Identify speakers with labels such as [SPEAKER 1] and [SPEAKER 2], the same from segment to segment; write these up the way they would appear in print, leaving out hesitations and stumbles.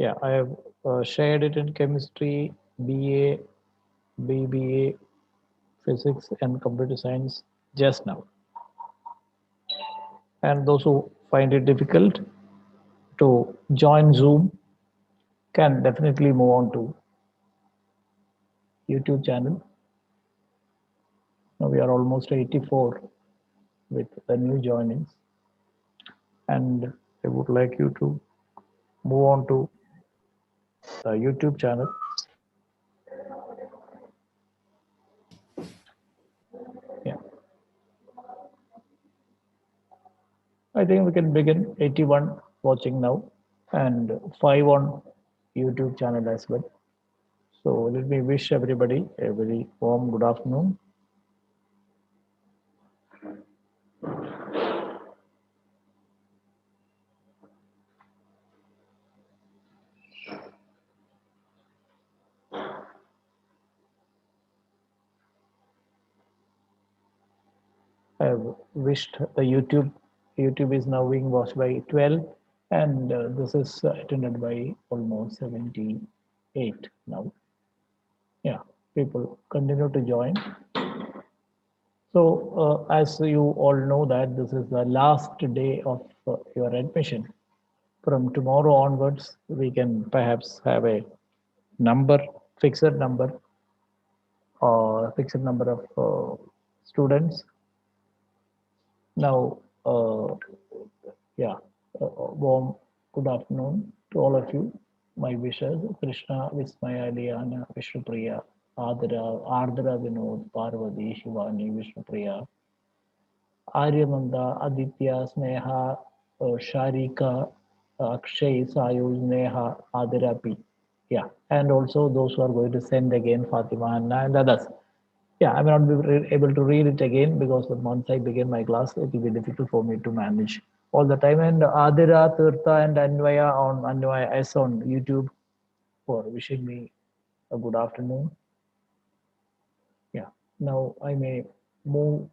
[SPEAKER 1] Yeah, I have shared it in chemistry, BA, BBA, physics, and computer science just now. And those who find it difficult to join Zoom can definitely move on to YouTube channel. Now we are almost 84 with the new joinings, and I would like you to move on to the YouTube channel. Yeah, I think we can begin 81 watching now and 5 on YouTube channel as well. So let me wish everybody a very warm good afternoon. I have wished the YouTube is now being watched by 12, and this is attended by almost 78 now. Yeah, people continue to join. So as you all know that this is the last day of your admission. From tomorrow onwards, we can perhaps have a number, fixed number, or fixed number of students. Now, yeah, warm good afternoon to all of you. My wishes, Krishna, Vismaya, Liana, Vishnupriya, Adra, Ardra, Vinod, Parvati, Shivani, Vishnupriya, Aryamanda, Aditya, Sneha, Sharika, Akshay, Sayuj, Neha, Adirapi. Yeah, and also those who are going to send again, Fatima, Anna, and others. Yeah, I may not be able to read it again because once I begin my class, it will be difficult for me to manage all the time. And Adira, Tirtha, and Anvaya S on YouTube for wishing me a good afternoon. Yeah, now I may move,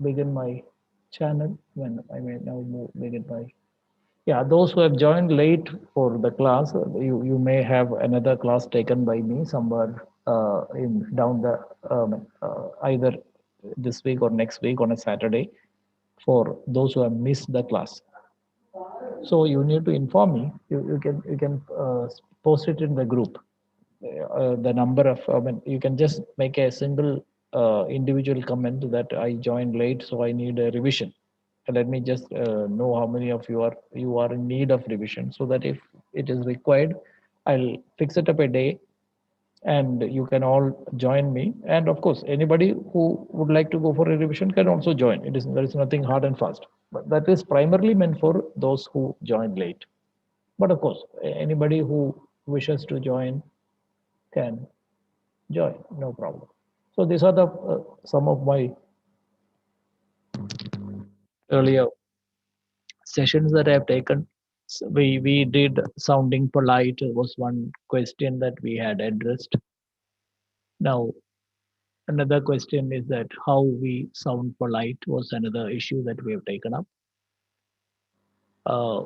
[SPEAKER 1] begin my channel when I may now move, begin my. Yeah, those who have joined late for the class, you may have another class taken by me somewhere in down the either this week or next week on a Saturday for those who have missed the class. So you need to inform me. You can post it in the group. The number of you can just make a single individual comment that I joined late, so I need a revision. Let me just know how many of you are in need of revision, so that if it is required, I'll fix it up a day and you can all join me. And of course, anybody who would like to go for a revision can also join. There is nothing hard and fast, but that is primarily meant for those who join late. But of course, anybody who wishes to join can join, no problem. So these are the some of my earlier sessions that I have taken. So we did sounding polite was one question that we had addressed. Now another question is that how we sound polite was another issue that we have taken up. Uh,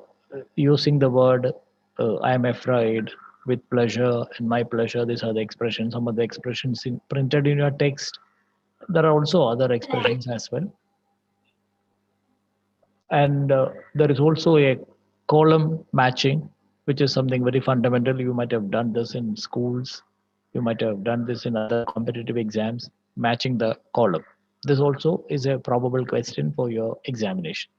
[SPEAKER 1] Using the word I am afraid, with pleasure, and my pleasure. These are the expressions. Some of the expressions printed in your text. There are also other expressions as well. And there is also a column matching, which is something very fundamental. You might have done this in schools, you might have done this in other competitive exams, matching the column. This also is a probable question for your examination.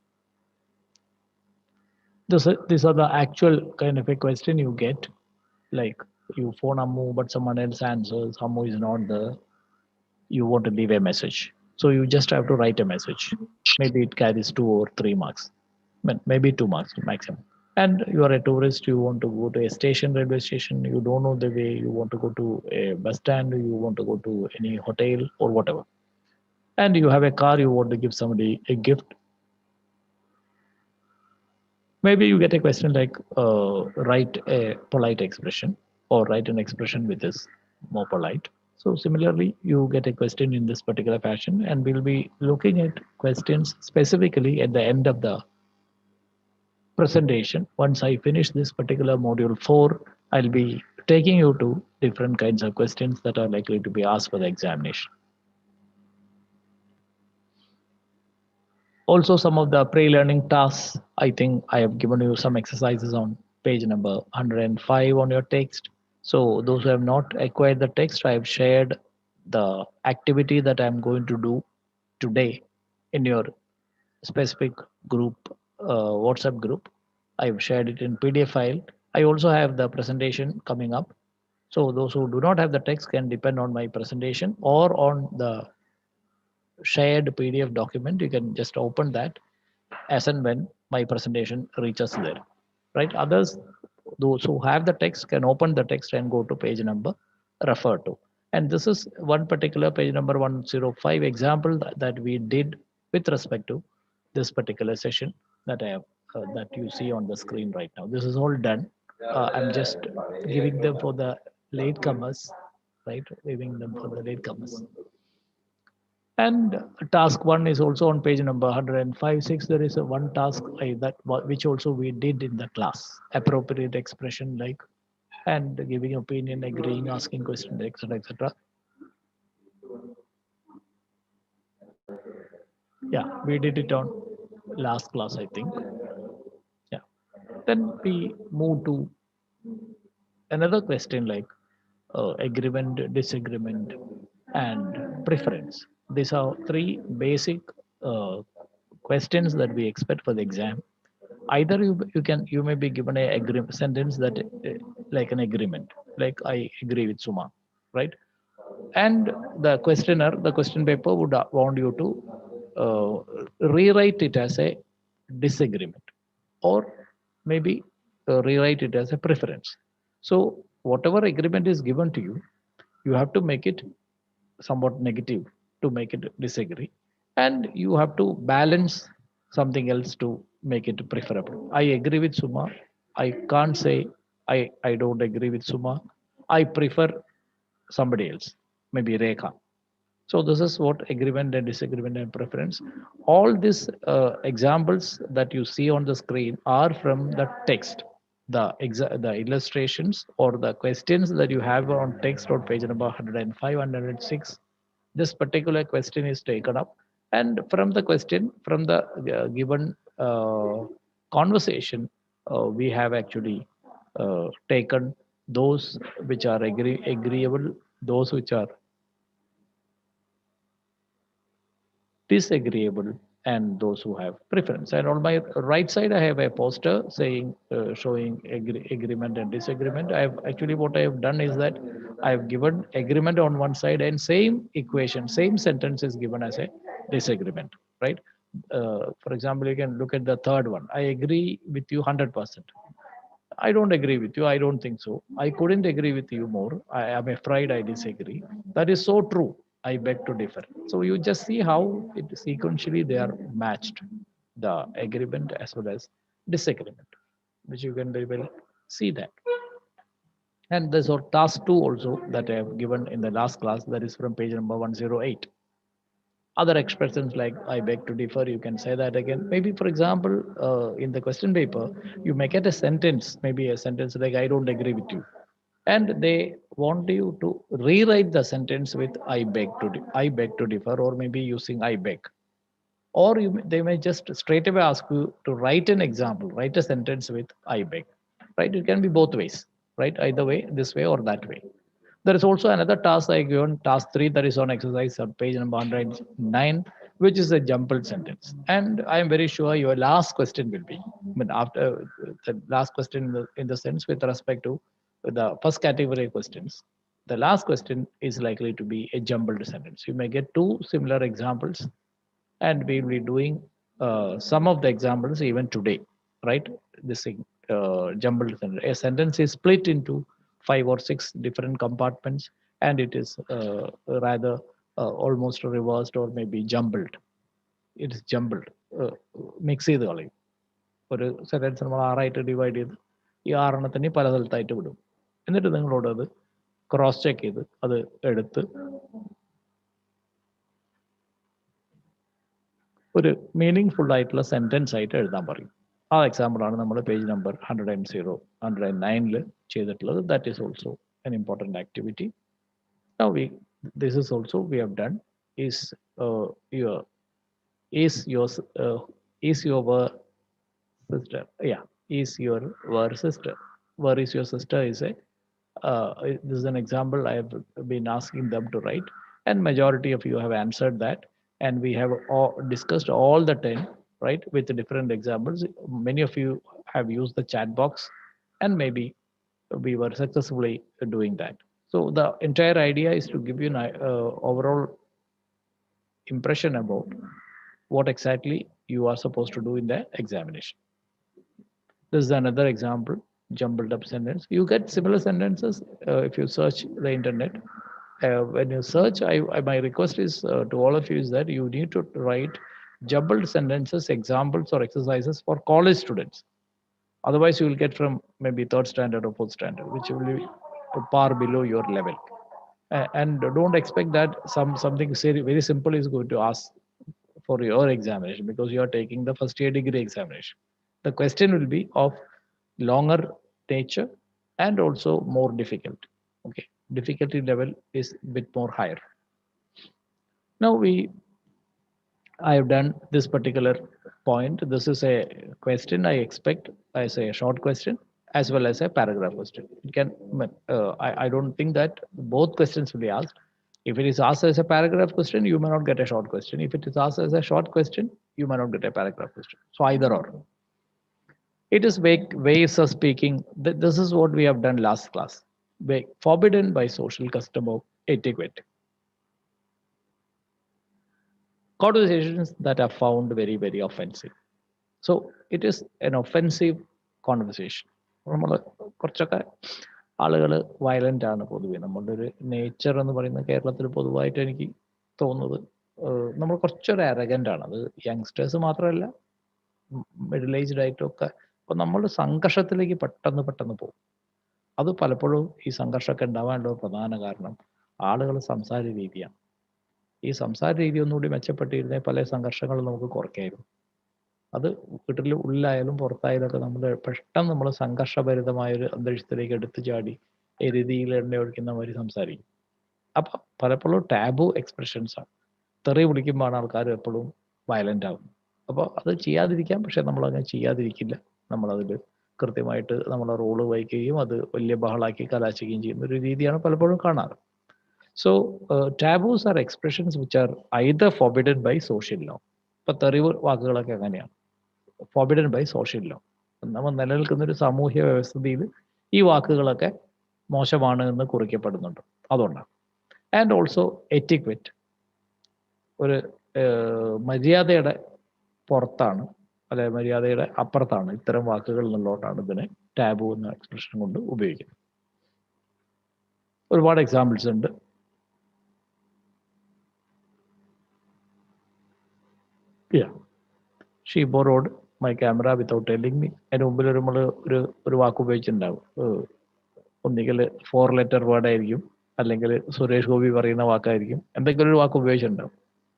[SPEAKER 1] These are the actual kind of a question you get, like you phone Ammu but someone else answers, Ammu is not there, you want to leave a message, so you just have to write a message. Maybe it carries 2 or 3 marks, maybe 2 marks maximum. And you are a tourist, you want to go to a station, railway station, you don't know the way, you want to go to a bus stand, you want to go to any hotel or whatever, and you have a car, you want to give somebody a gift. Maybe you get a question like write a polite expression or write an expression which is more polite. So similarly, you get a question in this particular fashion, and we'll be looking at questions specifically at the end of the presentation. Once I finish this particular module 4, I'll be taking you to different kinds of questions that are likely to be asked for the examination. Also, some of the pre-learning tasks, I think I have given you some exercises on page number 105 on your text. So those who have not acquired the text, I have shared the activity that I'm going to do today in your specific group, WhatsApp group. I've shared it in PDF file. I also have the presentation coming up. So those who do not have the text can depend on my presentation or on the shared PDF document. You can just open that as and when my presentation reaches there, right? Others, those who have the text can open the text and go to page number refer to. And this is one particular page number 105 example that we did with respect to this particular session that I have that you see on the screen right now. This is all done. I'm just giving them for the latecomers, right? Giving them for the latecomers. And task one is also on page number 105.6. There is a one task that which also we did in the class. Appropriate expression like and giving opinion, agreeing, asking questions, etc., etc. Yeah, we did it on last class, I think. Yeah. Then we move to another question like agreement, disagreement, and preference. These are three basic uh, questions that we expect for the exam. Either you may be given a sentence that like an agreement, like I agree with Suma, right? And the questioner, the question paper would want you to rewrite it as a disagreement, or maybe rewrite it as a preference. So whatever agreement is given to you, you have to make it somewhat negative to make it disagree, and you have to balance something else to make it preferable. I agree with Suma. I can't say I don't agree with Suma. I prefer somebody else, maybe Rekha. So this is what agreement and disagreement and preference. All these examples that you see on the screen are from the text. The illustrations or the questions that you have on text on page number 105 and 106. This particular question is taken up, and from the question, from the given conversation, we have actually taken those which are agreeable, those which are disagreeable, and those who have preference. And on my right side, I have a poster saying, showing agreement and disagreement. I have actually what I have done is that I have given agreement on one side, and same equation, same sentence is given as a disagreement, right? For example, you can look at the third one. I agree with you 100%. I don't agree with you. I don't think so. I couldn't agree with you more. I am afraid I disagree. That is so true. I beg to differ. So you just see how it sequentially they are matched, the agreement as well as disagreement, which you can very well see that. And there's our task two also that I have given in the last class, that is from page number 108. Other expressions like I beg to differ, you can say that again. Maybe, for example, in the question paper, you make it a sentence, maybe a sentence like I don't agree with you. And they want you to rewrite the sentence with I beg to differ, or maybe using I beg. Or they may just straight away ask you to write an example, write a sentence with I beg. Right? It can be both ways, right? Either way, this way or that way. There is also another task I given, task 3, that is on exercise on page number 109, which is a jumbled sentence. And I am very sure your last question will be, I mean, after the last question in the sense with respect to the first category questions, the last question is likely to be a jumbled sentence. You may get two similar examples, and we will be doing some of the examples even today, right? This jumbled sentence. A sentence is split into 5 or 6 different compartments, and it is rather almost reversed or maybe jumbled. It is jumbled. Mix ചെയ്ത് കളയും. ഒരു sentence നമ്മൾ 6ആയിട്ട് divide ചെയ്ത് ഈ 6 പല സ്ഥലത്തായിട്ട് വിടും. എന്നിട്ട് നിങ്ങളോട് അത് ക്രോസ് ചെക്ക് ചെയ്ത് അത് എടുത്ത് ഒരു മീനിങ് ഫുൾ ആയിട്ടുള്ള സെന്റൻസ് ആയിട്ട് എഴുതാൻ പറയും. ആ എക്സാമ്പിളാണ് നമ്മൾ പേജ് നമ്പർ 109 ചെയ്തിട്ടുള്ളത്. That is also an important activity. Now this is also we have done is your is your uh, is your sister, yeah, is your were sister, where is your sister is a this is an example I have been asking them to write, and majority of you have answered that, and we have discussed all the 10, right, with the different examples. Many of you have used the chat box, and maybe we were successfully doing that. So the entire idea is to give you an overall impression about what exactly you are supposed to do in the examination. This is another example, jumbled up sentence. You get similar sentences if you search the internet. When you search, my request is to all of you is that you need to write jumbled sentences, examples or exercises for college students. Otherwise, you will get from maybe third standard or fourth standard, which will be far below your level. And don't expect that something very simple is going to ask for your examination, because you are taking the first year degree examination. The question will be of longer nature and also more difficult. Okay, difficulty level is a bit more higher. Now I have done this particular point. This is a question I expect as a short question as well as a paragraph question. It can, I don't think that both questions will be asked. If it is asked as a paragraph question, you may not get a short question. If it is asked as a short question, you may not get a paragraph question. So either or. It is ways of speaking. This is what we have done last class. Forbidden by social custom of etiquette. Conversations that are found very, very offensive. So it is an offensive conversation. നമ്മൾ കുറച്ചൊക്കെ ആളുകൾ violent ആണ് പൊതുവെ. നമ്മളുടെ ഒരു nature എന്ന് പറയുന്ന കേരളത്തിൽ പൊതുവായിട്ട് എനിക്ക് തോന്നുന്നത് നമ്മൾ കുറച്ചൊരു അരഗൻ്റ് ആണ്. അത് യങ്സ്റ്റേഴ്സ് മാത്രമല്ല, മിഡിൽ ഏജ്ഡ് ആയിട്ടൊക്കെ. അപ്പോൾ നമ്മൾ സംഘർഷത്തിലേക്ക് പെട്ടെന്ന് പോകും. അത് പലപ്പോഴും ഈ സംഘർഷമൊക്കെ ഉണ്ടാവാനുള്ള പ്രധാന കാരണം ആളുകൾ സംസാര രീതിയാണ്. ഈ സംസാര രീതി ഒന്നുകൂടി മെച്ചപ്പെട്ടിരുന്നേ പല സംഘർഷങ്ങളും നമുക്ക് കുറയ്ക്കായിരുന്നു. അത് വീട്ടിൽ ഉള്ളിലായാലും പുറത്തായാലും ഒക്കെ നമ്മൾ സംഘർഷഭരിതമായ ഒരു അന്തരീക്ഷത്തിലേക്ക് എടുത്തു ചാടി എരുതിയിൽ എണ്ണ ഒഴിക്കുന്ന മാതിരി സംസാരിക്കും. അപ്പം പലപ്പോഴും ടാബു എക്സ്പ്രഷൻസ് ആണ്. തെറി വിളിക്കുമ്പോഴാണ് ആൾക്കാർ എപ്പോഴും വയലൻ്റ് ആകുന്നത്. അപ്പോൾ അത് ചെയ്യാതിരിക്കാം, പക്ഷെ നമ്മളങ്ങനെ ചെയ്യാതിരിക്കില്ല. നമ്മളതിൽ കൃത്യമായിട്ട് നമ്മളെ റോള് വഹിക്കുകയും അത് വലിയ ബഹളാക്കി കലാശിക്കുകയും ചെയ്യുന്ന ഒരു രീതിയാണ് പലപ്പോഴും കാണാറ്. So taboos are expressions which are either forbidden by social law. ഇപ്പൊ തെറിവ് വാക്കുകളൊക്കെ അങ്ങനെയാണ്, forbidden by social law. നമ്മൾ നിലനിൽക്കുന്ന ഒരു സാമൂഹ്യ വ്യവസ്ഥയിൽ ഈ വാക്കുകളൊക്കെ മോശമാണ് എന്ന് കുറിക്കപ്പെടുന്നുണ്ട്, അതുകൊണ്ടാണ്. ആൻഡ് ഓൾസോ എറ്റിക്വറ്റ്, ഒരു മര്യാദയുടെ പുറത്താണ് അല്ലെ മര്യാദയുടെ അപ്പുറത്താണ് ഇത്തരം വാക്കുകൾ എന്നുള്ളതാണ് ഇതിനെ ടാബു എന്ന എക്സ്പ്രഷൻ കൊണ്ട് ഉപയോഗിക്കുന്നത്. ഒരുപാട് എക്സാമ്പിൾസ് ഉണ്ട്. Yeah, she borrowed my camera without telling me. അതിന് മുമ്പിൽ നമ്മൾ ഒരു വാക്ക് ഉപയോഗിച്ചിട്ടുണ്ടാവും. ഒന്നുകിൽ 4 ലെറ്റർ വേർഡ് ആയിരിക്കും, അല്ലെങ്കിൽ സുരേഷ് ഗോപി പറയുന്ന വാക്കായിരിക്കും, എന്തെങ്കിലും ഒരു വാക്ക് ഉപയോഗിച്ചിട്ടുണ്ടാവും.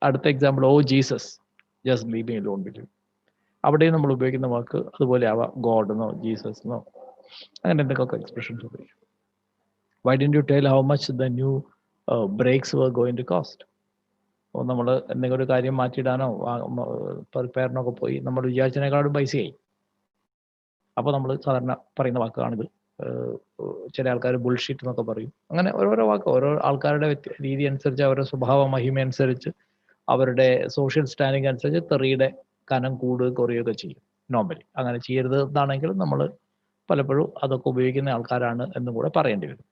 [SPEAKER 1] അടുത്ത example, oh Jesus, just leave me alone believe. അവിടെയും നമ്മൾ ഉപയോഗിക്കുന്ന വാക്ക് അതുപോലെ ആവാം, ഗോഡ് എന്നോ ജീസസ് എന്നോ അങ്ങനെ എന്തൊക്കെ എക്സ്പ്രഷൻസ് ഉപയോഗിക്കും. Why didn't you tell how much the new brakes were going to cost? അപ്പോൾ നമ്മൾ എന്തെങ്കിലും ഒരു കാര്യം മാറ്റിയിടാനോ റിപ്പയറിനൊക്കെ പോയി നമ്മൾ വിചാരിച്ചതിനേക്കാളും പൈസയായി. അപ്പോൾ നമ്മൾ സാധാരണ പറയുന്ന വാക്കാണിത്. ചില ആൾക്കാർ ബുൾഷിറ്റ് എന്നൊക്കെ പറയും. അങ്ങനെ ഓരോരോ വാക്ക് ഓരോ ആൾക്കാരുടെ രീതി അനുസരിച്ച്, അവരുടെ സ്വഭാവ മഹിമ അനുസരിച്ച്, അവരുടെ സോഷ്യൽ സ്റ്റാൻഡിങ് അനുസരിച്ച് തെറിയുടെ കനം കൂടുകയോ കുറയുകയൊക്കെ ചെയ്യും. നോർമലി അങ്ങനെ ചെയ്യരുത് എന്നാണെങ്കിലും നമ്മൾ പലപ്പോഴും അതൊക്കെ ഉപയോഗിക്കുന്ന ആൾക്കാരാണ് എന്നും കൂടെ പറയേണ്ടി വരും.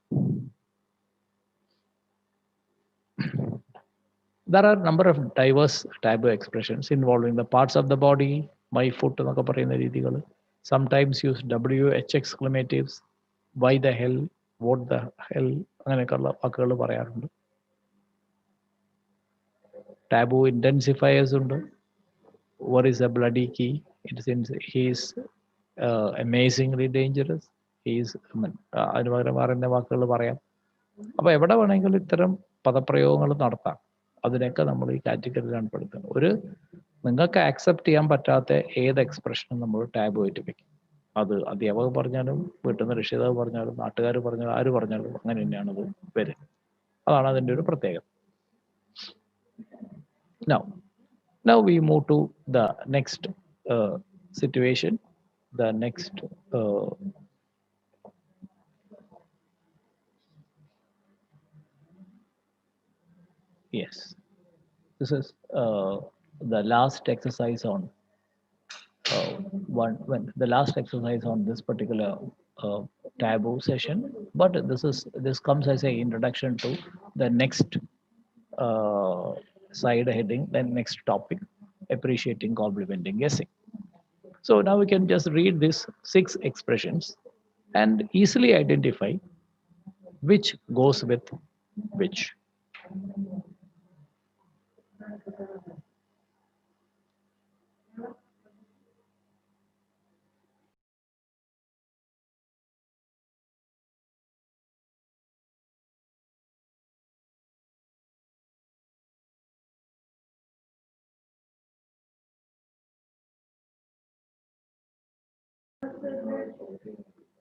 [SPEAKER 1] There are number of diverse taboo expressions involving the parts of the body. My foot എന്നൊക്കെ പറയുന്ന രീതികൾ. Sometimes use WH exclamatives, why the hell, what the hell, അങ്ങനെയൊക്കെയുള്ള വാക്കുകൾ പറയാറുണ്ട്. ടാബു intensifiers ഉണ്ട്. What is a bloody key? He is amazingly dangerous. He is, അതിന് പകരം പറയുന്ന വാക്കുകൾ പറയാം. അപ്പോൾ എവിടെ വേണമെങ്കിലും ഇത്തരം പദപ്രയോഗങ്ങൾ നടത്താം. അതിനൊക്കെ നമ്മൾ ഈ കാറ്റഗറിയിലാണ് പെടുത്തുന്നത്. ഒരു നിങ്ങൾക്ക് ആക്സെപ്റ്റ് ചെയ്യാൻ പറ്റാത്ത ഏത് എക്സ്പ്രഷനും നമ്മൾ ടാബ് ആയിട്ട് വെക്കും. അത് അധ്യാപകർ പറഞ്ഞാലും വീട്ടിൽ നിന്ന് രക്ഷിതാവ് പറഞ്ഞാലും നാട്ടുകാർ പറഞ്ഞാലും ആര് പറഞ്ഞാലും അങ്ങനെ തന്നെയാണ് അത് വരിക. അതാണ് അതിൻ്റെ ഒരു പ്രത്യേകത. Now we move to the next situation. The next yes, this is the last exercise on when the last exercise on this particular taboo session. But this comes as a introduction to the next side heading, then next topic, appreciating, complimenting, guessing. So now we can just read these 6 expressions and easily identify which goes with which.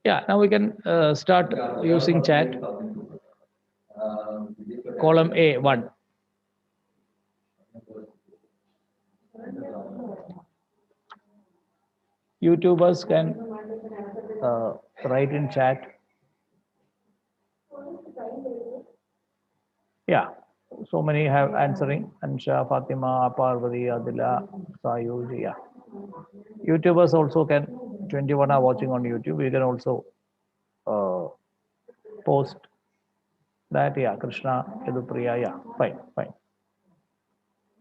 [SPEAKER 1] Yeah, now we can start using chat. Column A1. YouTubers can write in chat. Yeah, so many have answering. Ansha, Fatima, Parvati, Adila, Sayuj. Yeah. YouTubers also can, 21 are watching on YouTube. You can also post that. Yeah, Krishna, Yadupriya. Yeah, fine, fine.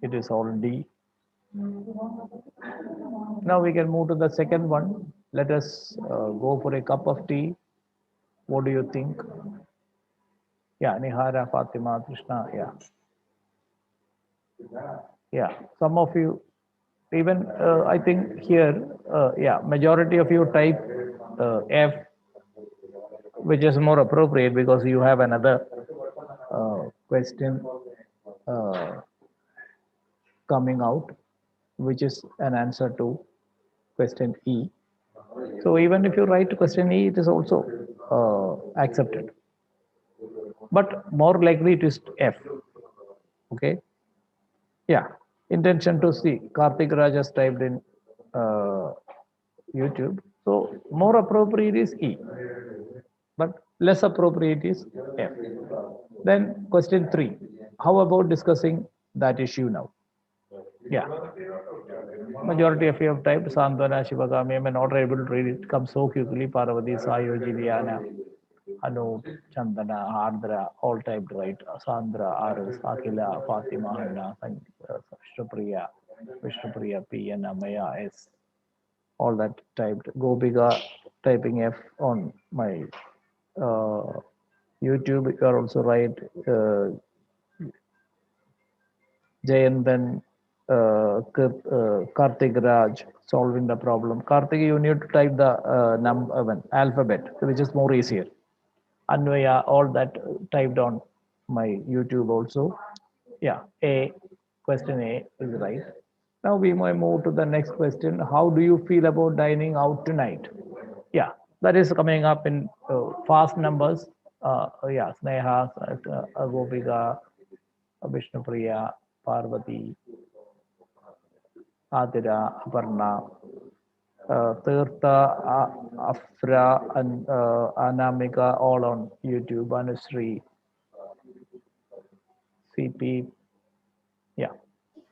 [SPEAKER 1] It is all D. Now we can move to the second one. Let us go for a cup of tea. What do you think? Yeah, Nihara, Fatima, Krishna. Yeah. Yeah, some of you, even I think here, yeah, majority of you type F, which is more appropriate because you have another question coming out, which is an answer to question E. So even if you write question E, it is also accepted. But more likely it is F. Okay. Yeah. Intention to see. Karthik Raj has typed in YouTube. So more appropriate is E, but less appropriate is F. Then question 3. How about discussing that issue now? Yeah. Majority of you have typed Santana, Shivagami. I may not able to read it. Comes so quickly. Parvati, Sayoji, Diana, Anu, Chandana, Ardra, all typed right. Sandra, Aris, Akila, Fatima, Hanna, Vishnupriya, P, and Amaya, S. All that typed. Gopiga typing F on my YouTube. You are also right. Jayandan, Karthik Raj solving the problem. Karthik, you need to type the number alphabet, which is more easier. Anvaya, all that typed on my YouTube also. Yeah, A, question A is right. Now we might move to the next question. How do you feel about dining out tonight? Yeah, that is coming up in fast numbers. Yeah, Sneha, Gopika, Vishnupriya, Parvati, Adira, Aparna, Tirtha, Afra, and Anamika, all on YouTube, Anusri, CP. Yeah.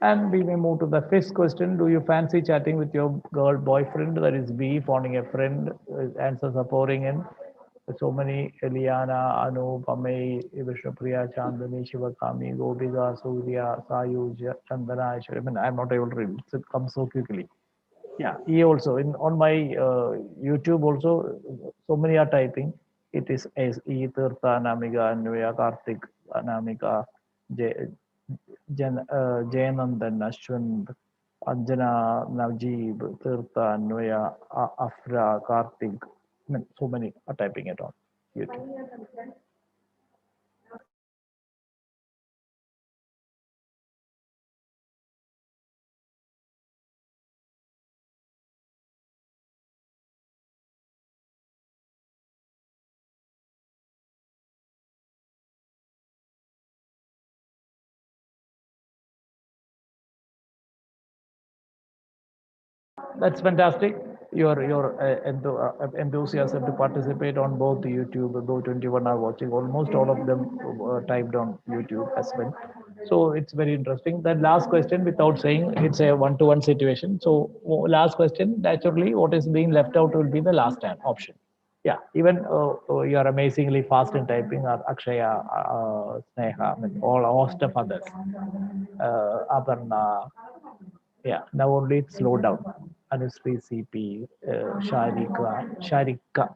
[SPEAKER 1] And we may move to the fifth question. Do you fancy chatting with your girl boyfriend? That is B, phoning a friend. Answers are pouring in. So many Eliana, Anu, Pamay, Vishnupriya, Chandani, Shivakami, Gopika, Surya, Sayuj, Chandana. I mean, I'm not able to read it. It comes so quickly. Yeah, he also in on my YouTube also, so many are typing. It is as E Tirtha Anamika Anvaya Karthik Anamika Jayanandan Ashwin Anjana Najib Tirtha Anvaya Afra Karthik. I mean, so many are typing it on YouTube. That's fantastic. Your enthusiasm to participate on both YouTube, though 21 are watching, almost all of them typed on YouTube as well. So it's very interesting. The last question, without saying, it's a one-to-one situation. So last question, naturally, what is being left out will be the last option. Yeah, even you are amazingly fast in typing. Akshaya, Sneha, I mean, all host of others. Aparna, yeah, now only it's slow down. Anusri CP, Sharika,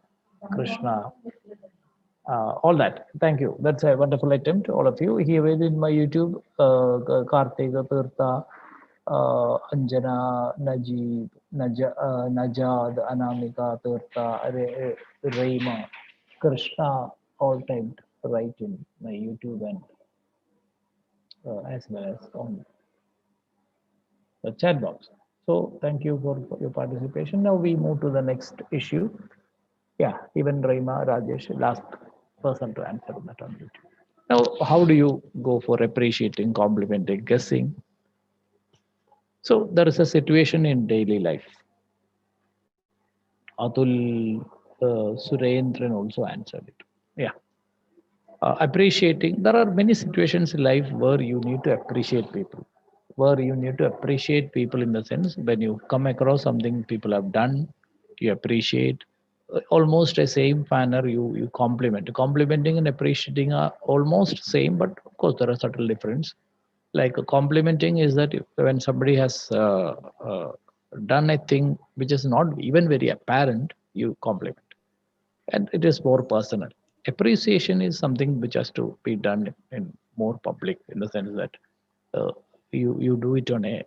[SPEAKER 1] Krishna, all that. Thank you. That's a wonderful attempt, all of you. Here in my YouTube, Karthika, Tirtha, Anjana, Najib, Najad, Anamika, Tirtha, Reima, Krishna, all typed right in my YouTube and as well as on the chat box. So thank you for your participation. Now we move to the next issue. Yeah, even Raima, Rajesh, last person to answer that on YouTube. Now, how do you go for appreciating, complimenting, guessing? So there is a situation in daily life. Atul Surendran also answered it. Yeah, appreciating. There are many situations in life where you need to appreciate people, where you need to appreciate people in the sense when you come across something people have done, you appreciate. Almost a same manner you compliment. Complimenting and appreciating are almost same, but of course there are subtle difference. Like complimenting is that when somebody has done a thing which is not even very apparent, you compliment, and it is more personal. Appreciation is something which has to be done in more public, in the sense that uh, you do it on a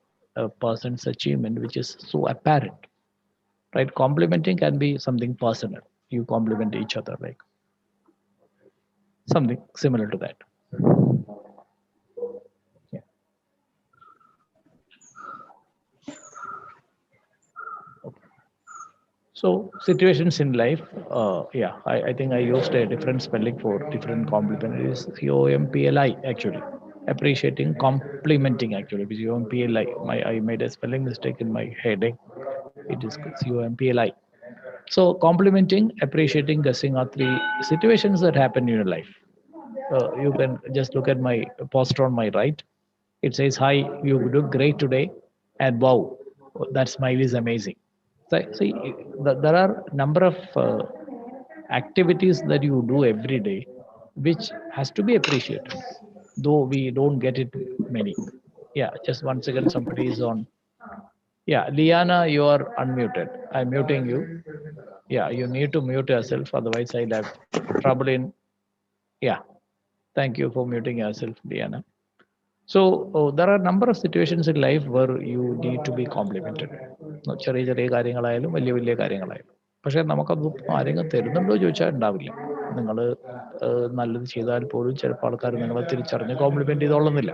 [SPEAKER 1] person's achievement which is so apparent, right? Complimenting can be something personal. You compliment each other, like something similar to that. Yeah. Okay. So situations in life, yeah, I think I used a different spelling for different compliment. It is COMPLI actually. Appreciating, complimenting actually. COMPLI. I made a spelling mistake in my heading. It is COMPLI. So complimenting, appreciating, guessing are three situations that happen in your life. You can just look at my poster on my right. It says, "Hi, you look great today," and wow, that smile is amazing. So, see, there are number of activities that you do every day, which has to be appreciated, though we don't get it many. Yeah, just one second. Somebody is on. Yeah, Liana, you are unmuted. I'm muting you. Yeah, you need to mute yourself, otherwise I'll have trouble in. Yeah, thank you for muting yourself, Liana. So there are a number of situations in life where you need to be complimented. ചെറിയ ചെറിയ കാര്യങ്ങളായാലും വലിയ വലിയ കാര്യങ്ങളായാലും. പക്ഷെ നമുക്കത് ആരെങ്കിലും തരുന്നുണ്ടോ ചോദിച്ചാൽ ഉണ്ടാവില്ല. നിങ്ങൾ നല്ലത് ചെയ്താൽ പോലും ചിലപ്പോൾ ആൾക്കാർ നിങ്ങളെ തിരിച്ചറിഞ്ഞ് കോംപ്ലിമെന്റ് ചെയ്തോളുന്നില്ല.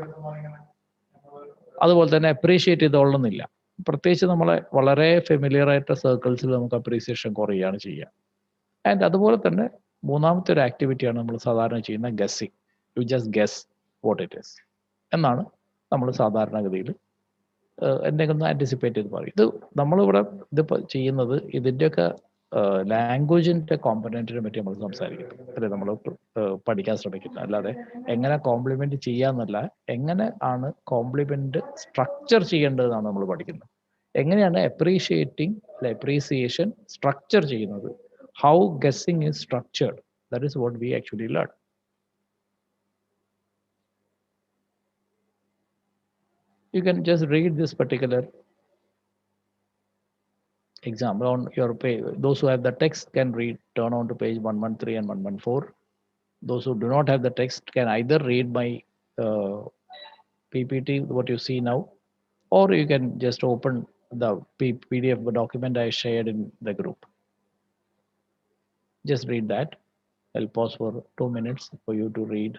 [SPEAKER 1] അതുപോലെ തന്നെ അപ്രീഷിയേറ്റ് ചെയ്തോളുന്നില്ല. പ്രത്യേകിച്ച് നമ്മളെ വളരെ ഫെമിലിയർ ആയിട്ട് സർക്കിൾസിൽ നമുക്ക് അപ്രീസിയേഷൻ കുറയുകയാണ് ചെയ്യുക. ആൻഡ് അതുപോലെ തന്നെ മൂന്നാമത്തെ ഒരു ആക്ടിവിറ്റിയാണ് നമ്മൾ സാധാരണ ചെയ്യുന്ന guessing. You just guess what it is എന്നാണ് നമ്മൾ സാധാരണഗതിയിൽ എന്തെങ്കിലും ആൻറ്റിസിപ്പേറ്റ് ചെയ്ത് പറയും. ഇത് നമ്മളിവിടെ ഇതിപ്പോൾ ചെയ്യുന്നത് ഇതിൻ്റെയൊക്കെ ലാംഗ്വേജിൻ്റെ കോമ്പണൻറ്റിനെ പറ്റി നമ്മൾ സംസാരിക്കുന്നത്, അല്ലെ നമ്മൾ പഠിക്കാൻ ശ്രമിക്കുന്നത്. അല്ലാതെ എങ്ങനെ കോംപ്ലിമെൻറ്റ് ചെയ്യാന്നല്ല, എങ്ങനെ ആണ് കോംപ്ലിമെൻറ്റ് സ്ട്രക്ചർ ചെയ്യേണ്ടതെന്നാണ് നമ്മൾ പഠിക്കുന്നത്. എങ്ങനെയാണ് അപ്രീഷിയേറ്റിംഗ് അല്ലെ അപ്രീസിയേഷൻ സ്ട്രക്ചർ ചെയ്യുന്നത്, how guessing is structured. That is what we actually learn. You can just read this particular example on your page. Those who have the text can read, turn on to page 113 and 114. Those who do not have the text can either read my PPT, what you see now, or you can just open the PDF document I shared in the group. Just read that. I'll pause for 2 minutes for you to read.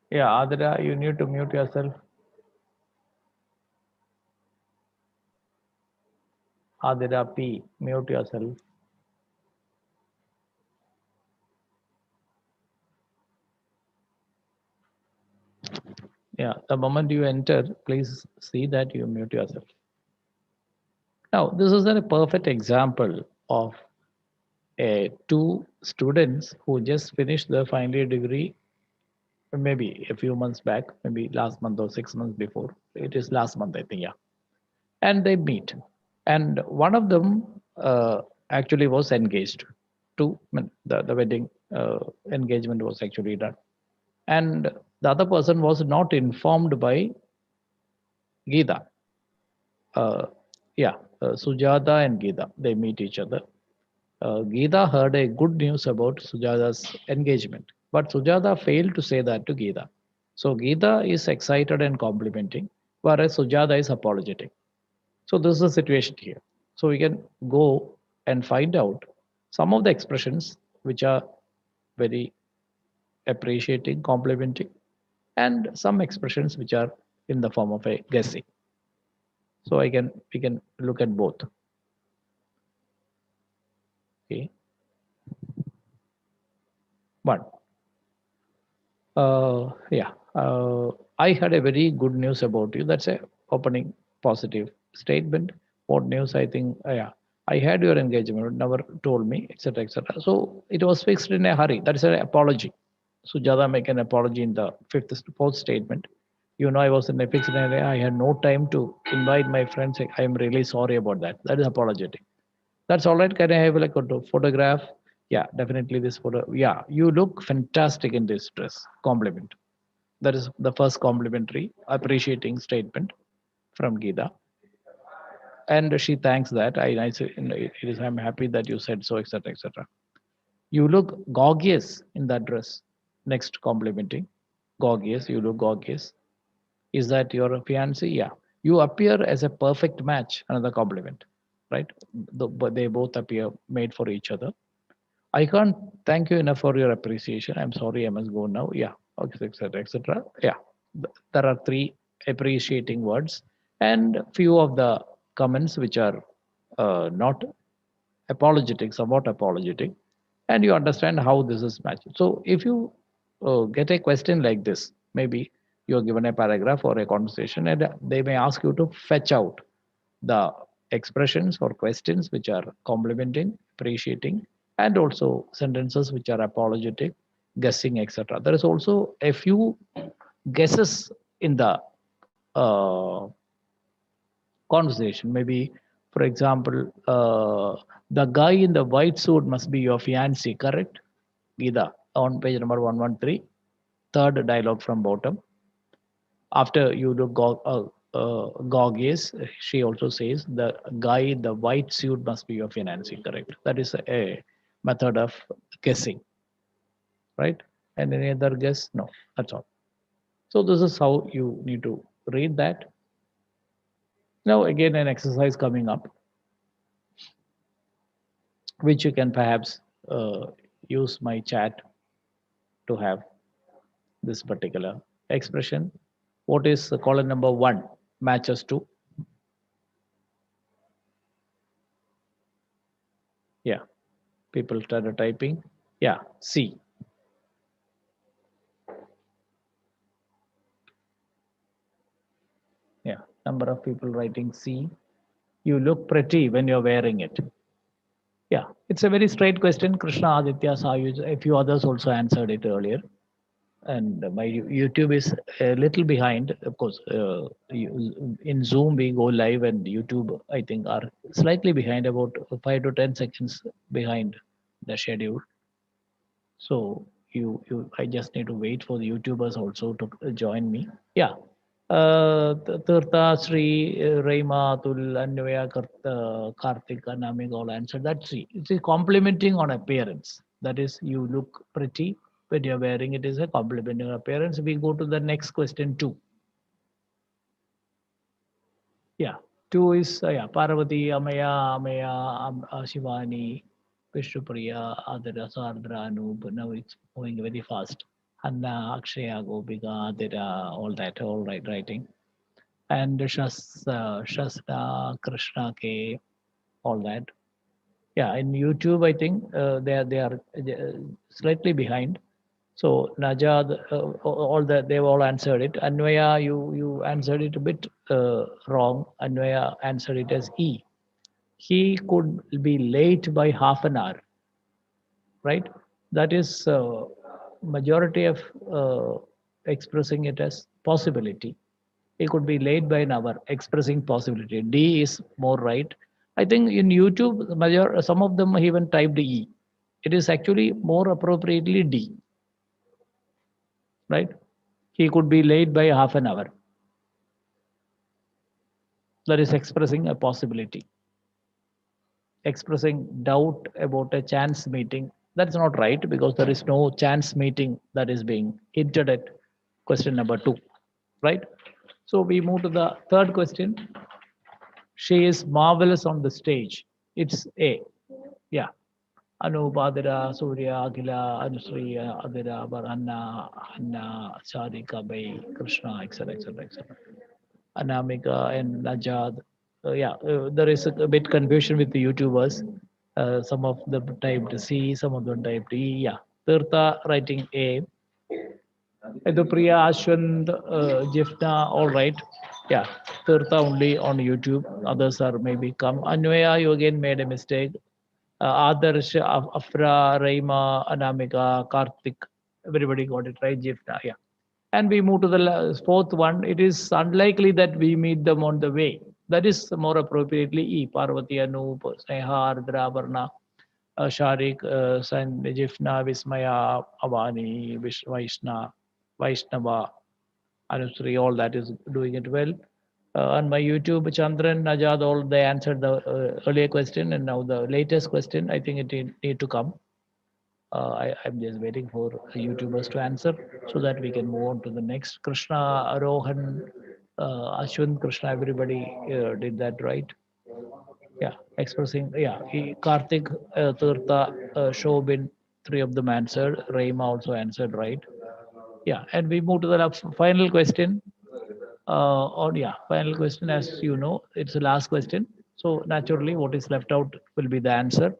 [SPEAKER 1] Yeah, Adira, you need to mute yourself. Adira P, mute yourself. Yeah, the moment you enter, please see that you mute yourself. Now, this is a perfect example of two students who just finished their final year degree maybe a few months back, maybe last month or 6 months before. It is last month, I think, yeah. And they meet. And one of them actually was engaged to the wedding engagement was actually done. And the other person was not informed by Geeta. Uh, yeah, Sujata and Geeta, they meet each other. Geeta heard a good news about Sujata's engagement, but Sujata failed to say that to Geeta. So Geeta is excited and complimenting, whereas Sujata is apologetic. So this is the situation here. So we can go and find out some of the expressions which are very appreciating, complimenting, and some expressions which are in the form of a guessing. So we can look at both. Okay, one. Yeah, I had a very good news about you. That's a opening positive statement. What news? I think, yeah, I had your engagement, never told me, etc., etc. So it was fixed in a hurry. That is an apology. Sujata make an apology in the fourth statement. You know, I was in a fixed area. I had no time to invite my friends. I am really sorry about that. That is apologetic. That's all right. Can I have like a photograph? Yeah, definitely this photo. Yeah, you look fantastic in this dress. Compliment. That is the first complimentary appreciating statement from Geeta. And she thanks that. I say, it is, I'm happy that you said so, etc., etc. You look gorgeous in that dress. Next complimenting. Gorgeous, you look gorgeous. Is that your fiancé? Yeah. You appear as a perfect match. Another compliment, right? But they both appear made for each other. I can't thank you enough for your appreciation. I'm sorry, I must go now. Yeah, okay, etc., etc. Yeah, there are three appreciating words and few of the comments which are not apologetic, somewhat apologetic, and you understand how this is matched. So if you get a question like this, maybe you're given a paragraph or a conversation, and they may ask you to fetch out the expressions or questions which are complimenting, appreciating, and also sentences which are apologetic, guessing, etc. There is also a few guesses in the uh, conversation. Maybe, for example, the guy in the white suit must be your fiancé, correct? Gita, on page number 113, third dialogue from bottom. After you look gorgeous, she also says the guy in the white suit must be your fiancé, correct? That is a method of guessing, right? And any other guess? No, that's all. So this is how you need to read that. Now again, an exercise coming up, which you can perhaps use my chat to have this particular expression. What is the column number one? Matches to, yeah, people started typing. Yeah, C. Yeah, number of people writing C. You look pretty when you're wearing it. Yeah, it's a very straight question. Krishna, Aditya, Sayuj, a few others also answered it earlier. And my YouTube is a little behind. Of course, in Zoom we go live, and YouTube I think are slightly behind, about 5 to 10 seconds behind the schedule. So I just need to wait for the YouTubers also to join me. Yeah. Tirtha, Sri, Reima, Atul, Anvaya, Karthika, Namik all answered. That's it. It is complimenting on appearance. That is, you look pretty when you're wearing it is a complimenting on appearance. We go to the next question too. Yeah. Two is yeah, Parvati, Amaya, Shivani, Vishnupriya, Adira, Sardra, Anup. Now it's moving very fast. Anna, Akshaya, Gopika, Adira, all that, all right, writing. And Shasna, Krishna K, all that. Yeah, in YouTube, I think they are slightly behind. So Najad, all that they've all answered it. Anvaya, you answered it a bit wrong. Anvaya answered it as E. He could be late by half an hour, right? That is majority of expressing it as possibility. He could be late by an hour, expressing possibility. D is more right. I think in YouTube, some of them even typed E. It is actually more appropriately D, right? He could be late by half an hour. That is expressing a possibility. Expressing doubt about a chance meeting. That's not right because there is no chance meeting that is being hinted at question number 2, right? So we move to the third question. She is marvelous on the stage. It's A. Yeah. Anu, Badira, Surya, Agila, Anusri, Adira, Baranna, Hanna, Sarika, Bay, Krishna, etc., etc., etc. Anamika and Najad. Yeah, there is a bit confusion with the YouTubers. Some of them typed C, some of them typed E. Yeah, Tirtha writing A. Priya, Ashwand, Jifna, all right. Yeah, Tirtha only on YouTube. Others are maybe come. Anvaya, you again made a mistake. Adarsh, Afra, Raima, Anamika, Karthik. Everybody got it right. Jifna, yeah. And we move to the fourth one. It is unlikely that we meet them on the way. That is more appropriately E. Parvati, Anup, Sneha, Ardra, Varna, Sharik, Jifna, Vismaya, Avani, Vaishnava, Anusri, all that is doing it well. On my YouTube, Chandran, Najad, all they answered the earlier question, and now the latest question. I think it need to come. I'm just waiting for YouTubers to answer so that we can move on to the next. Krishna, Rohan, Ashwin, Krishna, everybody did that right. Yeah, expressing. Yeah, Karthik, Tirtha, Shobin, three of them answered. Raima also answered right. Yeah, and we move to the final question. Or yeah, final question. As you know, it's the last question. So naturally, what is left out will be the answer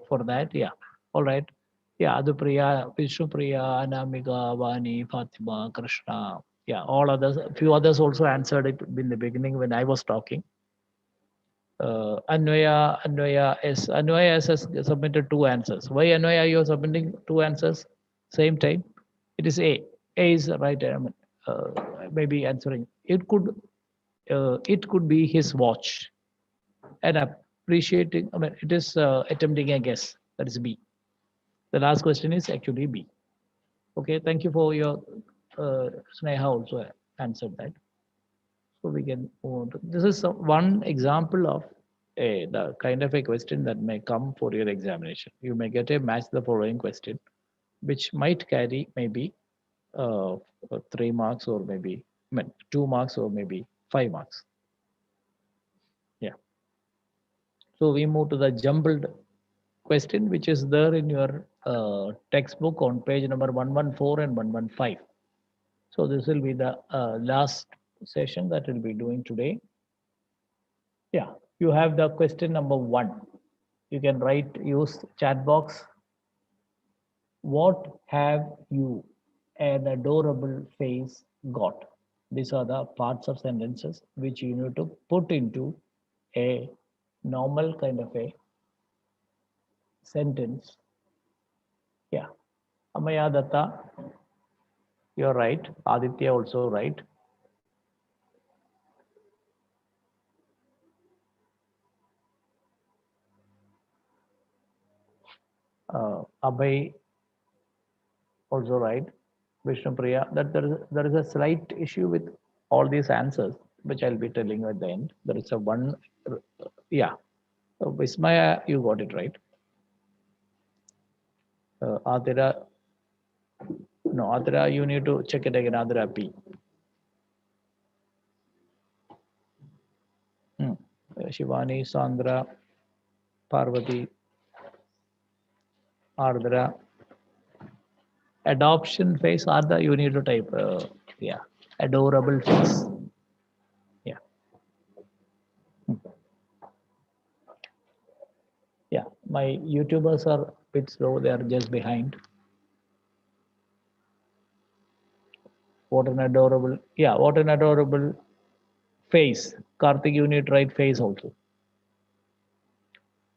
[SPEAKER 1] for that. Yeah. All right. Yeah. Adupriya, Vishnupriya, Anamika, Vani, Fatima, Krishna. Yeah. All others, a few others also answered it in the beginning when I was talking. Anvaya has submitted two answers. Why Anvaya you are submitting two answers same time? It is A. A is the right. Maybe answering. It could be his watch and appreciating. I mean, it is attempting a guess. That is B. The last question is actually B. Okay, thank you for your Sneha also answered that. So we can move on to, this is one example of the kind of a question that may come for your examination. You may get a match the following question, which might carry maybe 3 marks or maybe 2 marks or maybe 5 marks. Yeah. So we move to the jumbled question, which is there in your textbook on page number 114 and 115. So this will be the last session that we'll be doing today. Yeah, you have the question number 1. You can use chat box. What have you an adorable face got? These are the parts of sentences which you need to put into a normal kind of a sentence. Yeah. Amaya Datta, you're right. Aditya also right. Abhay also right. Vishnu Priya, that there is a slight issue with all these answers, which I'll be telling you at the end. There is a one, yeah. Vismaya, you got it right. Adira, no, Adira, you need to check it again. Adira P. Shivani, Sandra, Parvati, Ardra. Adoption phase, Ardra, you need to type. Yeah, adorable face. Yeah, yeah. My YouTubers are a bit slow. They are just behind. What an adorable. Yeah, what an adorable face. Karthik, you need to write face also.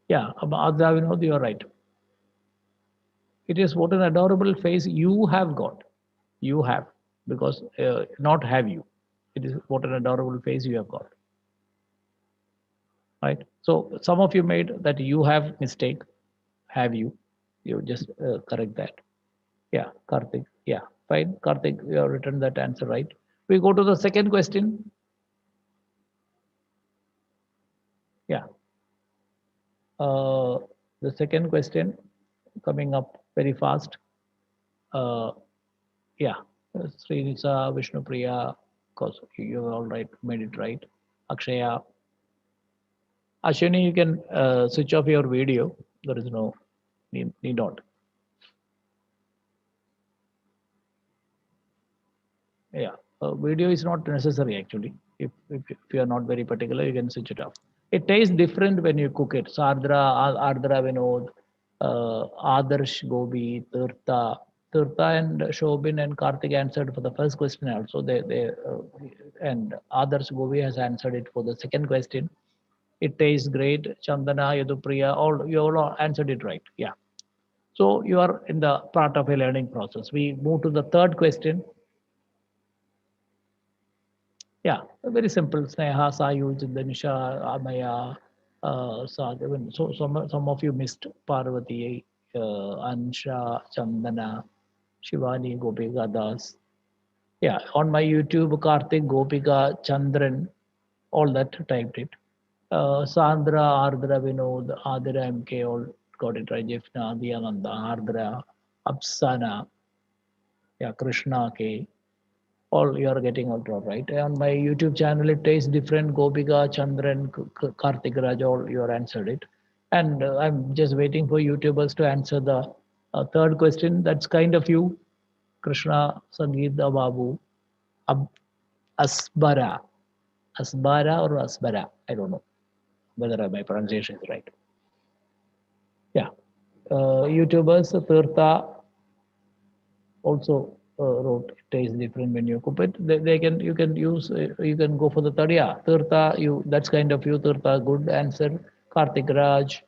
[SPEAKER 1] Yeah, Ardra Vinod, you are right. It is what an adorable face you have got. You have, because not have you. It is what an adorable face you have got. Right. So some of you made that you have mistake. Have you? You just correct that. Yeah, Karthik. Yeah, fine. Karthik, you have written that answer right. We go to the second question. Yeah. Uh, the second question coming up very fast. Uh, yeah. Srinisa, Vishnupriya, of course, you all right, made it right. Akshaya, Ashwini, you can switch off your video. There is no need not. Yeah, video is not necessary actually. If you are not very particular, you can switch it off. It tastes different when you cook it. Sardra, Ardra Vinod, Adarsh Gobi, Tirtha and Shobin and Karthik answered for the first question also. And Adarsh Gobi has answered it for the second question. It tastes great. Chandana, Yadupriya, all you all answered it right. Yeah. So you are in the part of a learning process. We move to the third question. Yeah, very simple. Sneha, Sayuj, Danisha, Amaya, Sadhavan. So some of you missed Parvati, Ansha, Chandana, Shivani, Gopika Das. Yeah, on my YouTube, Karthik, Gopika, Chandran, all that typed it. Sandra, Ardra, Vinod, Adira, MK, all got it right. Jifna, Diyananda, Ardra, Apsana, yeah, Krishna, K. All you are getting all right. On my YouTube channel, it tastes different. Gopika, Chandran, Karthik Raj, all you are answered it. And I'm just waiting for YouTubers to answer the third question. That's kind of you, Krishna, Sangeeta Babu, Ab, Asbara. Asbara or Asbara? I don't know whether my pronunciation is right. Yeah. YouTubers, Tirtha, also wrote it tastes different when you cook it. They can you can use you can go for the third. Yeah, Tirtha, you that's kind of you. Tirtha, good answer. Karthik Raj,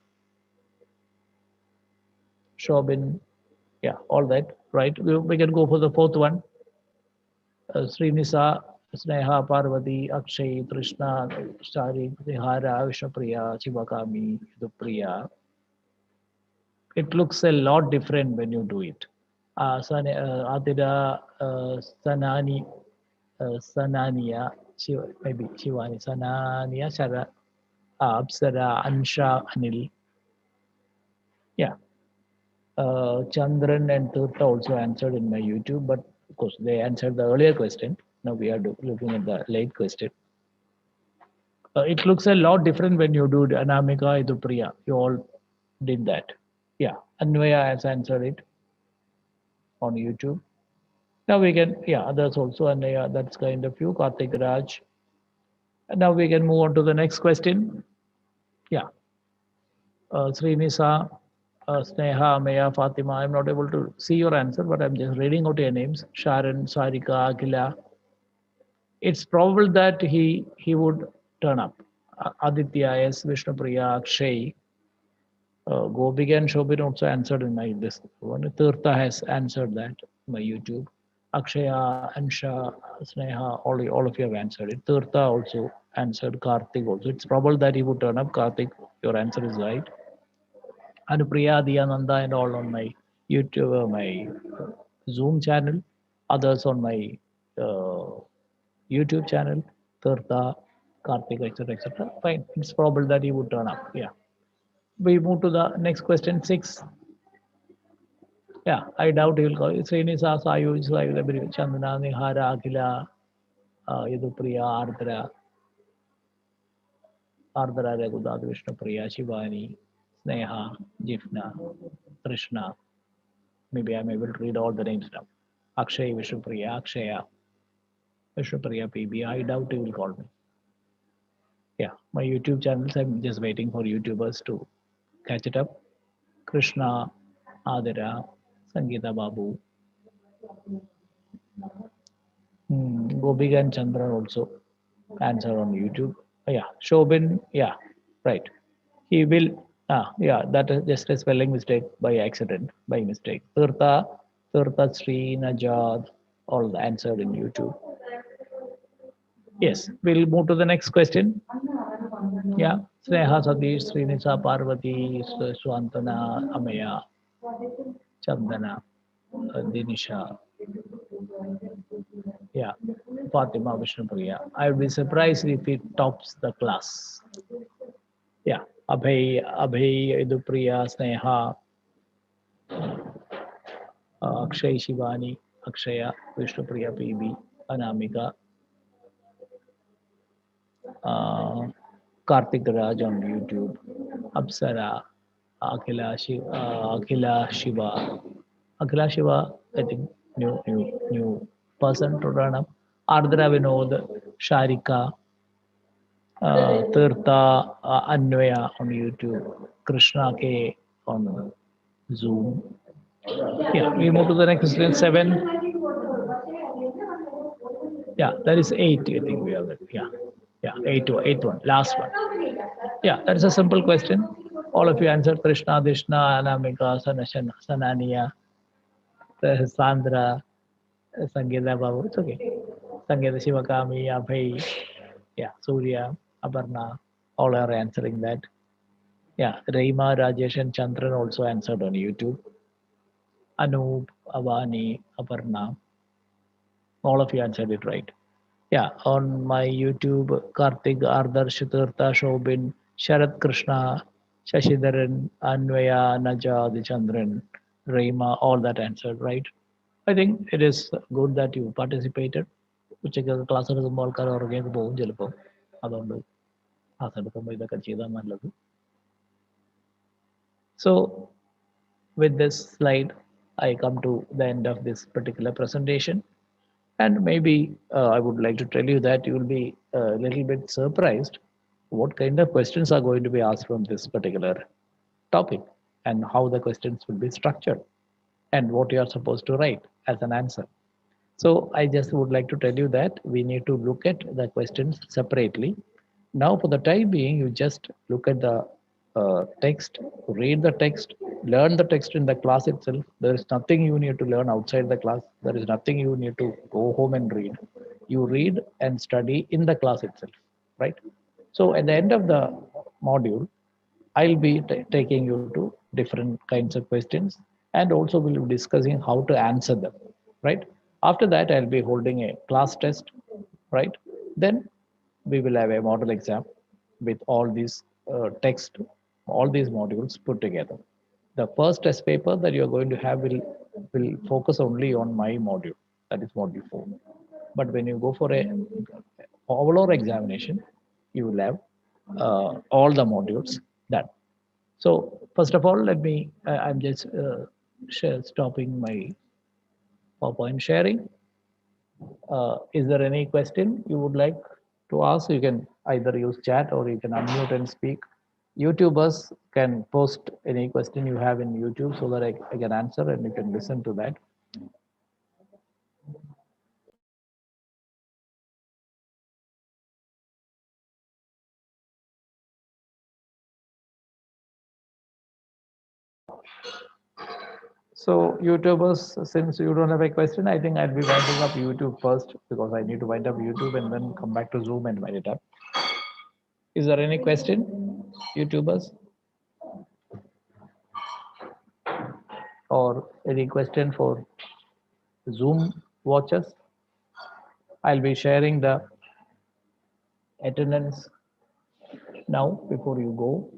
[SPEAKER 1] Shobin, yeah, all that right. We can go for the fourth one. Srinisa, Sneha, Parvati, Akshay, Krishna, Shari, Vihara, Vishnupriya, Chivakami, Dupriya. It looks a lot different when you do it. Adira, Sanani, Sanania, maybe Shivani, Sanania, Shara, Apsara, Ansha, Anil. Yeah. Chandran and Tirtha also answered in my YouTube, but of course they answered the earlier question. Now we are looking at the late question. It looks a lot different when you do Anamika, Idupriya. You all did that. Yeah. Anvaya has answered it on YouTube. Now we can, yeah, others also, and yeah, that's kind of you, Karthik Raj. And now we can move on to the next question. Yeah, Srinisa, Sneha, Maya, Fatima. I'm not able to see your answer, but I'm just reading out your names. Sharon, Sarika, Akila. It's probable that he would turn up. Aditya, S, Vishnupriya, Akshay, Gobik and Shobin also answered in my this one. Tirtha has answered that my YouTube. Akshaya, Ansha, Sneha, all of you have answered it. Tirtha also answered. Karthik also. It's probable that he would turn up. Karthik, your answer is right. Anupriya, Diyananda, and all on my YouTube, my Zoom channel. Others on my uh, YouTube channel. Tirtha, Karthik, etc., etc. Fine. It's probable that he would turn up. Yeah. We move to the next question, 6. Yeah, I doubt he will go. Srinisa, Sayuj, Chandana, Nihara, Akila, Yadupriya, Ardra, Ardhara, Raghunath, Vishnupriya, Shivani, Sneha, Jifna, Krishna. Maybe I'm able to read all the names now. Akshay, Vishnupriya, Akshaya, Vishnupriya PB. I doubt you will call me. Yeah, my YouTube channels, I'm just waiting for YouTubers to catch it up. Krishna, Adira, Sangeeta Babu, Gopiga and Chandra also answer on YouTube. Yeah, Shobin, yeah, right. He will, yeah, that is just a spelling mistake by accident, by mistake. Tirtha, Sri, Najad, all answered in YouTube. Yes, we'll move to the next question. Yeah, Sneha, Satish, Srinisa, Parvati, Swantana, Amaya, Chandana, Dinisha, yeah, Fatima, Vishnupriya. I would be surprised if it tops the class. Yeah, Abhay, Idupriya, Sneha, Akshay, Shivani, Akshaya, Vishnupriya, PB, Anamika, uh, Karthik Raj on YouTube, Apsara, Akhila Shiva, I think new person to run up. Ardhra Vinod, Sharika, Tirtha, Anvaya on YouTube, Krishna K on Zoom. Yeah, we move to the next question. 7. Yeah, that is 8. I think we have it. Yeah, 8 one, last one. Yeah, that is a simple question. All of you answered Krishna, Dishna, Anamika, Sanania, Sandra, Sangeeta Babu. It's okay. Sangeeta Shivakami, Abhay, yeah, Surya, Aparna, all are answering that. Yeah, Reima, Rajesh, and Chandran also answered on YouTube. Anup, Avani, Aparna, all of you answered it right. Yeah, on my YouTube, Karthik, Ardarsh, Tirtha, Shobin, Sharat Krishna, Shashidharan, Anvaya, Naja, Chandran, Reema, all that answered right. I think it is good that you participated. ഉച്ചയ്ക്ക് class എടുക്കുമ്പോൾ ആൾക്കാർ ഉറങ്ങിയൊക്കെ പോകും ചിലപ്പോൾ അതുകൊണ്ട് class എടുക്കുമ്പോൾ ഇതൊക്കെ ചെയ്താൽ നല്ലത്. So with this slide, I come to the end of this particular presentation. And maybe I would like to tell you that you will be a little bit surprised what kind of questions are going to be asked from this particular topic and how the questions will be structured and what you are supposed to write as an answer. So I just would like to tell you that we need to look at the questions separately. Now, for the time being, you just look at the text, read the text, learn the text in the class itself. There is nothing you need to learn outside the class. There is nothing you need to go home and read. You read and study in the class itself, right? So at the end of the module, I'll be taking you to different kinds of questions and also we'll be discussing how to answer them, right? After that, I'll be holding a class test, right? Then we will have a model exam with all these text, all these modules put together. The first test paper that you're going to have will focus only on my module, that is module 4. But when you go for a overall examination, you will have all the modules done. So first of all, let me, I'm just stopping my PowerPoint sharing. Is there any question you would like to ask? You can either use chat or you can unmute and speak. YouTubers can post any question you have in YouTube so that I can answer and you can listen to that. So YouTubers, since you don't have a question, I think I'll be winding up YouTube first because I need to wind up YouTube and then come back to Zoom and wind it up. Is there any question, YouTubers? Or any question for Zoom watchers? I'll be sharing the attendance now before you go.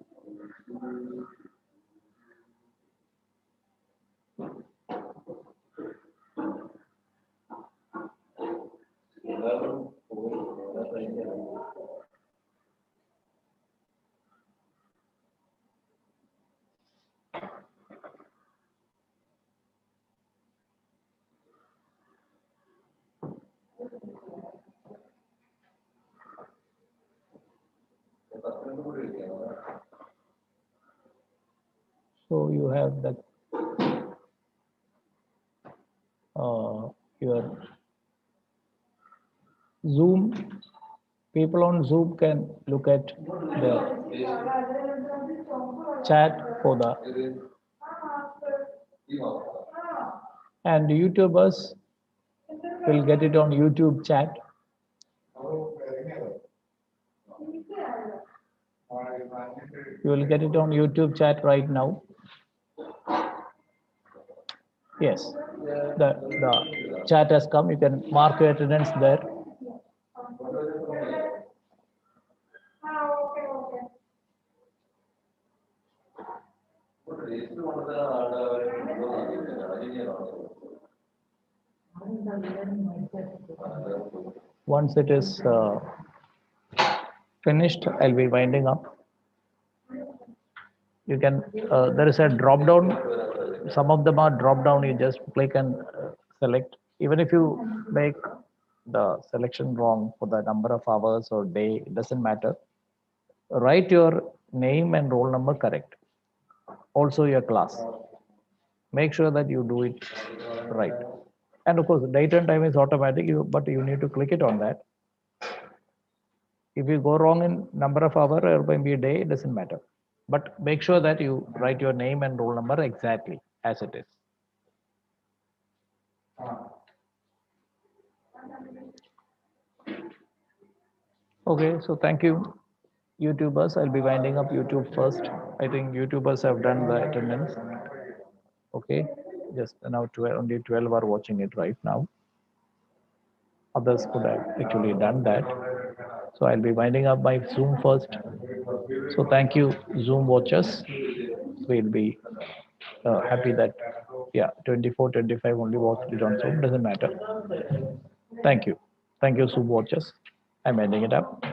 [SPEAKER 1] So you have the your Zoom. People on Zoom can look at the chat for the, and YouTubers will get it on YouTube chat. You will get it on YouTube chat right now. Yes, the chat has come. You can mark your attendance there. Once it is finished, I'll be winding up. You can, there is a drop down. Some of them are drop down. You just click and select. Even if you make the selection wrong for the number of hours or day, it doesn't matter. Write your name and roll number correct. Also your class. Make sure that you do it right. And of course, date and time is automatic, but you need to click it on that. If you go wrong in number of hour or maybe a day, it doesn't matter. But make sure that you write your name and roll number exactly as it is. Okay, so thank you, YouTubers. I'll be winding up YouTube first. I think YouTubers have done the attendance. Okay, just now 12, only 12 are watching it right now. Others could have actually done that. So I'll be winding up my Zoom first. So thank you, Zoom watchers. We'll be happy that, yeah, 24, 25 only watched it on Zoom. Doesn't matter. Thank you. Thank you, Zoom watchers. I'm ending it up.